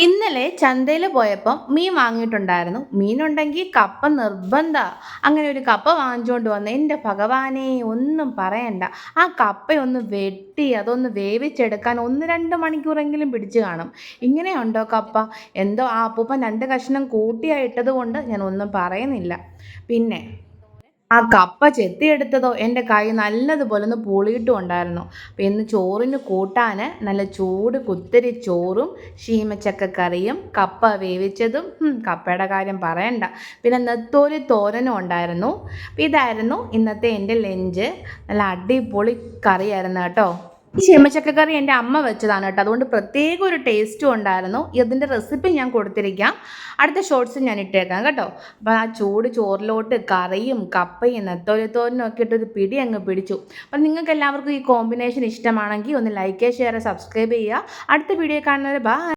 ഇന്നലെ ചന്തയിൽ പോയപ്പം മീൻ വാങ്ങിയിട്ടുണ്ടായിരുന്നു. മീനുണ്ടെങ്കിൽ കപ്പ നിർബന്ധ. അങ്ങനെ ഒരു കപ്പ വാങ്ങിച്ചുകൊണ്ട് വന്ന് എൻ്റെ ഭഗവാനെ ഒന്നും പറയണ്ട. ആ കപ്പയൊന്ന് വെട്ടി അതൊന്ന് വേവിച്ചെടുക്കാൻ 1, 2 മണിക്കൂറെങ്കിലും പിടിച്ചു കാണും. ഇങ്ങനെയുണ്ടോ കപ്പ? എന്തോ ആ അപ്പൂപ്പൻ 2 കഷ്ണം കൂട്ടിയാ ഇട്ടത് കൊണ്ട് ഞാൻ ഒന്നും പറയുന്നില്ല. പിന്നെ ആ കപ്പ ചെത്തിയെടുത്തതോ എൻ്റെ കൈ നല്ലതുപോലെ ഒന്ന് പുളിയിട്ടും ഉണ്ടായിരുന്നു. അപ്പം ഇന്ന് ചോറിന് കൂട്ടാൻ നല്ല ചൂട് കുത്തരി ചോറും ശീമച്ചക്ക കറിയും കപ്പ വേവിച്ചതും കപ്പയുടെ കാര്യം പറയണ്ട. പിന്നെ നെത്തോലി തോരനും ഉണ്ടായിരുന്നു. അപ്പം ഇതായിരുന്നു ഇന്നത്തെ എൻ്റെ ലഞ്ച്. നല്ല അടിപൊളി കറിയായിരുന്നു കേട്ടോ. ഈ ചെമ്മച്ചക്കക്കറി എൻ്റെ അമ്മ വെച്ചതാണ് കേട്ടോ, അതുകൊണ്ട് പ്രത്യേക ഒരു ടേസ്റ്റും ഉണ്ടായിരുന്നു. ഇതിൻ്റെ റെസിപ്പി ഞാൻ കൊടുത്തിരിക്കാം, അടുത്ത ഷോർട്സ് ഞാൻ ഇട്ടേക്കാം കേട്ടോ. അപ്പോൾ ആ ചൂട് ചോറിലോട്ട് കറിയും കപ്പയും നെത്തോലിത്തോരനും ഒക്കെ ഇട്ടൊരു പിടി അങ്ങ് പിടിച്ചു. അപ്പം നിങ്ങൾക്ക് എല്ലാവർക്കും ഈ കോമ്പിനേഷൻ ഇഷ്ടമാണെങ്കിൽ ഒന്ന് ലൈക്ക് ഷെയർ സബ്സ്ക്രൈബ് ചെയ്യുക. അടുത്ത വീഡിയോ കാണുന്നത് ബൈ.